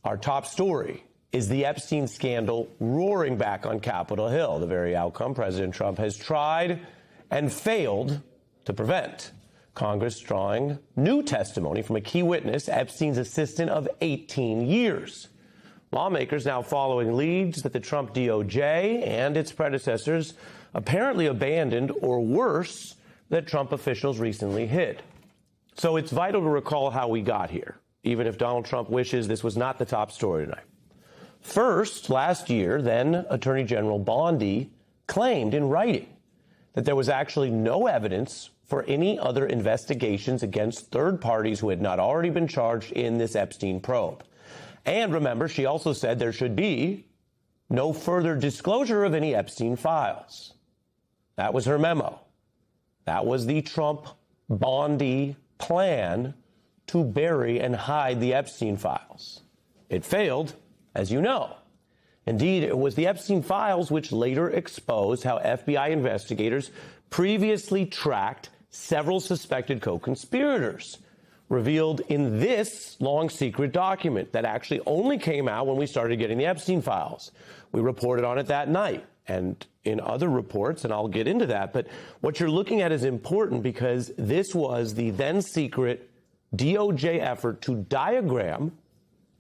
Our top story is the Epstein scandal roaring back on Capitol Hill, the very outcome President Trump has tried and failed to prevent. Congress drawing new testimony from a key witness, Epstein's assistant of 18 years. Lawmakers now following leads that the Trump DOJ and its predecessors apparently abandoned, or worse, that Trump officials recently hid. So it's vital to recall how we got here, even if Donald Trump wishes this was not the top story tonight. First, last year, then Attorney General Bondi claimed in writing that there was actually no evidence for any other investigations against third parties who had not already been charged in this Epstein probe. And remember, she also said there should be no further disclosure of any Epstein files. That was her memo. That was the Trump-Bondi plan to bury and hide the Epstein files. It failed, as you know. Indeed, it was the Epstein files which later exposed how FBI investigators previously tracked several suspected co-conspirators, revealed in this long secret document that actually only came out when we started getting the Epstein files. We reported on it that night and in other reports, and I'll get into that. But what you're looking at is important because this was the then secret DOJ effort to diagram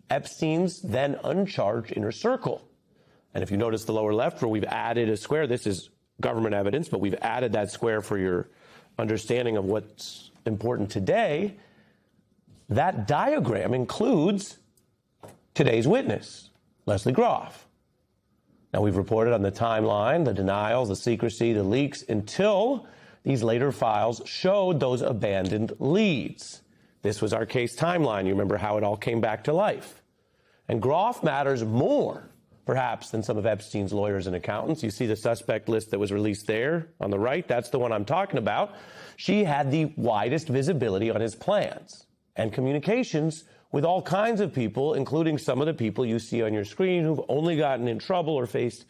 Epstein's then uncharged inner circle. And if you notice the lower left where we've added a square, this is government evidence, but we've added that square for your understanding of what's important today. That diagram includes today's witness, Lesley Groff. Now, we've reported on the timeline, the denials, the secrecy, the leaks, until these later files showed those abandoned leads. This was our case timeline. You remember how it all came back to life. And Groff matters more, perhaps, than some of Epstein's lawyers and accountants. You see the suspect list that was released there on the right. That's the one I'm talking about. She had the widest visibility on his plans and communications with all kinds of people, including some of the people you see on your screen who've only gotten in trouble or faced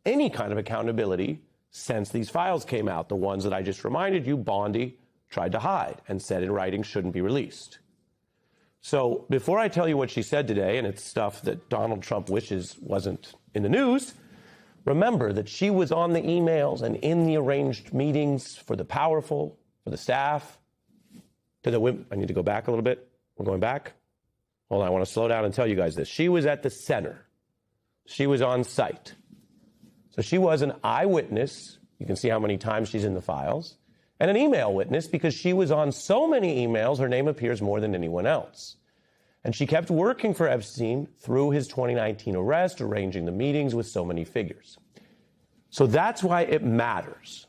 any kind of accountability since these files came out. The ones that I just reminded you, Bondi tried to hide and said in writing shouldn't be released. So before I tell you what she said today, and it's stuff that Donald Trump wishes wasn't in the news, remember that she was on the emails and in the arranged meetings for the powerful, for the staff, to the women. I need to go back a little bit. We're going back. Hold on, I want to slow down and tell you guys this. She was at the center. She was on site. So she was an eyewitness. You can see how many times she's in the files. And an email witness because she was on so many emails, her name appears more than anyone else. And she kept working for Epstein through his 2019 arrest, arranging the meetings with so many figures. So that's why it matters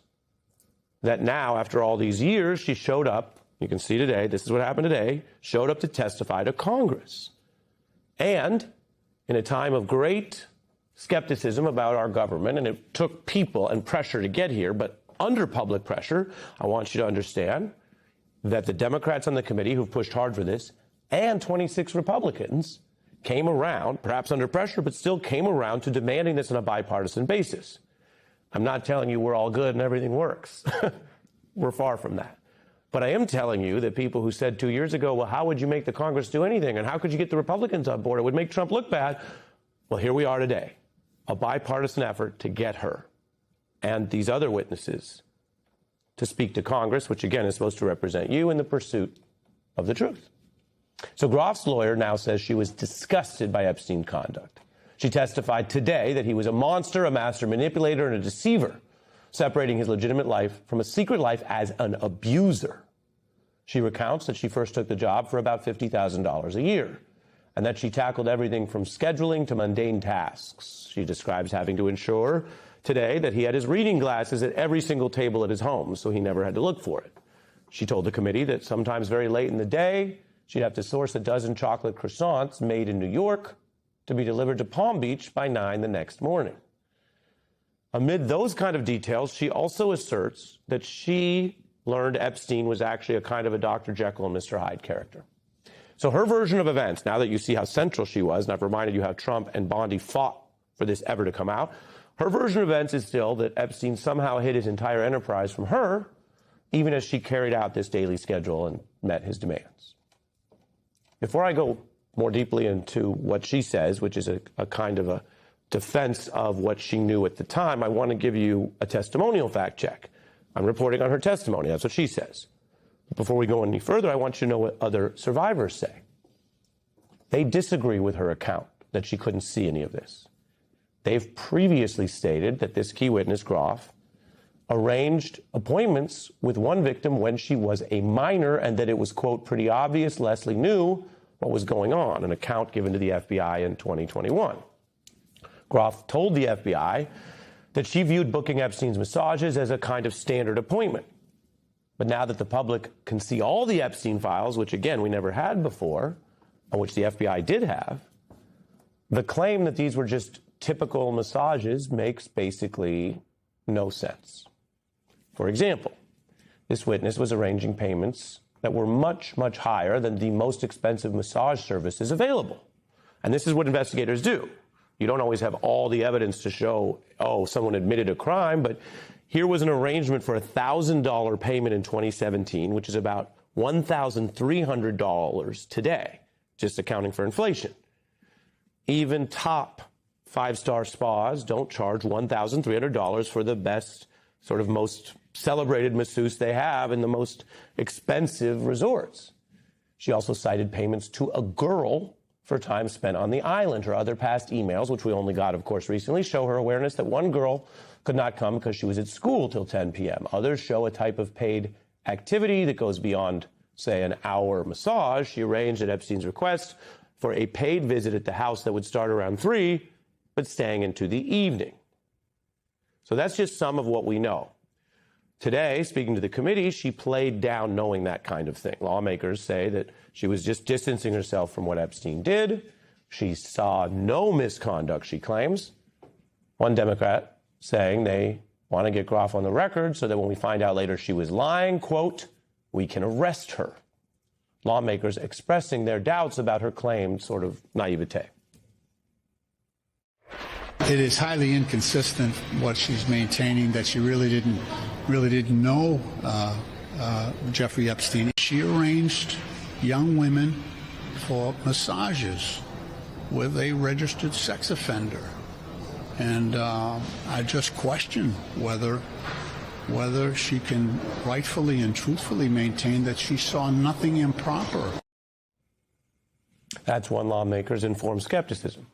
that now, after all these years, she showed up. You can see today, this is what happened today, showed up to testify to Congress. And in a time of great skepticism about our government, and it took people and pressure to get here, but under public pressure, I want you to understand that the Democrats on the committee who've pushed hard for this and 26 Republicans came around, perhaps under pressure, but still came around to demanding this on a bipartisan basis. I'm not telling you we're all good and everything works. We're far from that. But I am telling you that people who said 2 years ago, well, how would you make the Congress do anything? And how could you get the Republicans on board? It would make Trump look bad. Well, here we are today, a bipartisan effort to get her and these other witnesses to speak to Congress, which again is supposed to represent you in the pursuit of the truth. So Groff's lawyer now says she was disgusted by Epstein's conduct. She testified today that he was a monster, a master manipulator, and a deceiver, separating his legitimate life from a secret life as an abuser. She recounts that she first took the job for about $50,000 a year, and that she tackled everything from scheduling to mundane tasks. She describes having to ensure today that he had his reading glasses at every single table at his home, so he never had to look for it. She told the committee that sometimes very late in the day, she'd have to source a dozen chocolate croissants made in New York to be delivered to Palm Beach by 9 the next morning. Amid those kind of details, she also asserts that she learned Epstein was actually a kind of a Dr. Jekyll and Mr. Hyde character. So her version of events, now that you see how central she was, and I've reminded you how Trump and Bondi fought for this ever to come out, her version of events is still that Epstein somehow hid his entire enterprise from her, even as she carried out this daily schedule and met his demands. Before I go more deeply into what she says, which is a kind of a defense of what she knew at the time, I want to give you a testimonial fact check. I'm reporting on her testimony. That's what she says. Before we go any further, I want you to know what other survivors say. They disagree with her account that she couldn't see any of this. They've previously stated that this key witness, Groff, arranged appointments with one victim when she was a minor and that it was, quote, pretty obvious Lesley knew what was going on, an account given to the FBI in 2021. Groff told the FBI that she viewed booking Epstein's massages as a kind of standard appointment. But now that the public can see all the Epstein files, which, again, we never had before, and which the FBI did have, the claim that these were just typical massages makes basically no sense. For example, this witness was arranging payments that were much, much higher than the most expensive massage services available. And this is what investigators do. You don't always have all the evidence to show, oh, someone admitted a crime, but here was an arrangement for a $1,000 payment in 2017, which is about $1,300 today, just accounting for inflation. Even top five-star spas don't charge $1,300 for the best, sort of most celebrated masseuse they have in the most expensive resorts. She also cited payments to a girl for time spent on the island. Her other past emails, which we only got, of course, recently, show her awareness that one girl could not come because she was at school till 10 p.m. Others show a type of paid activity that goes beyond, say, an hour massage. She arranged at Epstein's request for a paid visit at the house that would start around 3, but staying into the evening. So that's just some of what we know. Today, speaking to the committee, she played down knowing that kind of thing. Lawmakers say that she was just distancing herself from what Epstein did. She saw no misconduct, she claims. One Democrat saying they want to get Groff on the record so that when we find out later she was lying, quote, we can arrest her. Lawmakers expressing their doubts about her claimed sort of naivete. It is highly inconsistent what she's maintaining, that she really didn't know Jeffrey Epstein. She arranged young women for massages with a registered sex offender. And I just question whether she can rightfully and truthfully maintain that she saw nothing improper. That's one lawmaker's informed skepticism.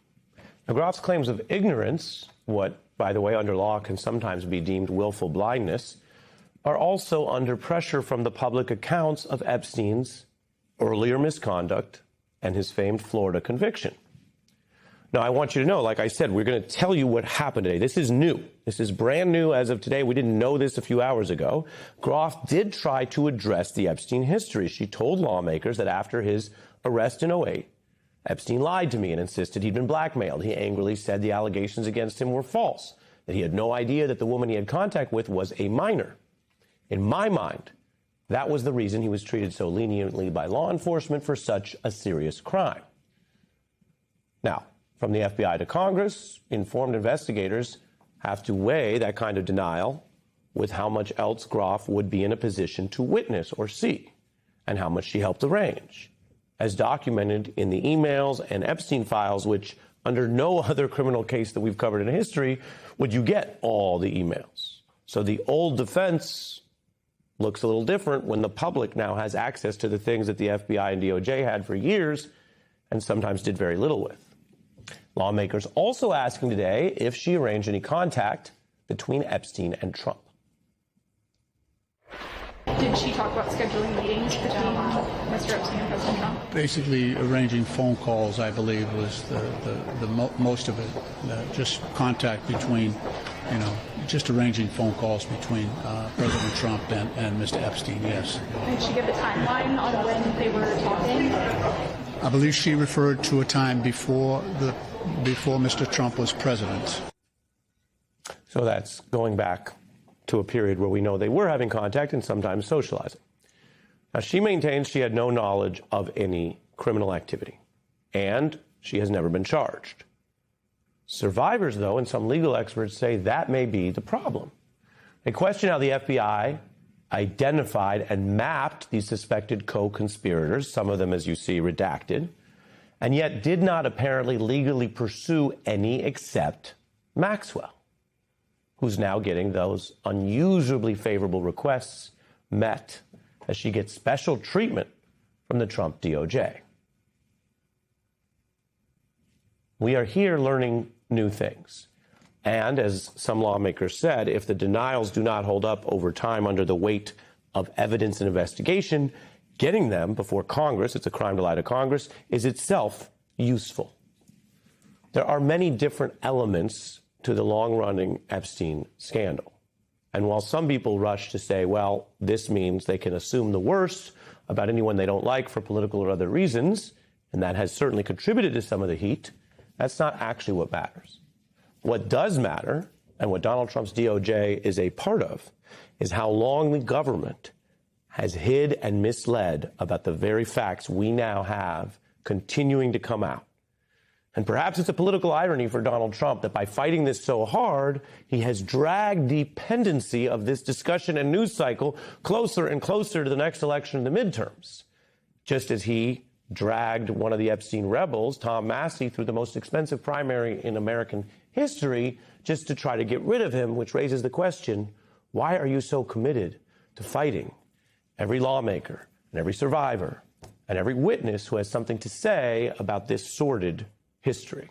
Now, Groff's claims of ignorance, what, by the way, under law can sometimes be deemed willful blindness, are also under pressure from the public accounts of Epstein's earlier misconduct and his famed Florida conviction. Now, I want you to know, like I said, we're going to tell you what happened today. This is new. This is brand new as of today. We didn't know this a few hours ago. Groff did try to address the Epstein history. She told lawmakers that after his arrest in 2008, Epstein lied to me and insisted he'd been blackmailed. He angrily said the allegations against him were false, that he had no idea that the woman he had contact with was a minor. In my mind, that was the reason he was treated so leniently by law enforcement for such a serious crime. Now, from the FBI to Congress, informed investigators have to weigh that kind of denial with how much else Groff would be in a position to witness or see, and how much she helped arrange, as documented in the emails and Epstein files, which under no other criminal case that we've covered in history would you get all the emails. So the old defense looks a little different when the public now has access to the things that the FBI and DOJ had for years and sometimes did very little with. Lawmakers also asking today if she arranged any contact between Epstein and Trump. Did she talk about scheduling meetings between Mr. Epstein and President Trump? Basically, arranging phone calls, I believe, was most of it. Just contact between, just arranging phone calls between President Trump and Mr. Epstein, yes. Did she give a timeline on when they were talking? I believe she referred to a time before Mr. Trump was president. So that's going back to a period where we know they were having contact and sometimes socializing. Now, she maintains she had no knowledge of any criminal activity, and she has never been charged. Survivors, though, and some legal experts say that may be the problem. They question how the FBI identified and mapped these suspected co-conspirators, some of them, as you see, redacted, and yet did not apparently legally pursue any except Maxwell, who's now getting those unusually favorable requests met as she gets special treatment from the Trump DOJ. We are here learning new things. And as some lawmakers said, if the denials do not hold up over time under the weight of evidence and investigation, getting them before Congress, it's a crime to lie to Congress, is itself useful. There are many different elements to the long-running Epstein scandal. And while some people rush to say, well, this means they can assume the worst about anyone they don't like for political or other reasons, and that has certainly contributed to some of the heat, that's not actually what matters. What does matter, and what Donald Trump's DOJ is a part of, is how long the government has hid and misled about the very facts we now have continuing to come out. And perhaps it's a political irony for Donald Trump that by fighting this so hard, he has dragged the pendency of this discussion and news cycle closer and closer to the next election and the midterms, just as he dragged one of the Epstein rebels, Tom Massey, through the most expensive primary in American history just to try to get rid of him, which raises the question, why are you so committed to fighting every lawmaker and every survivor and every witness who has something to say about this sordid history?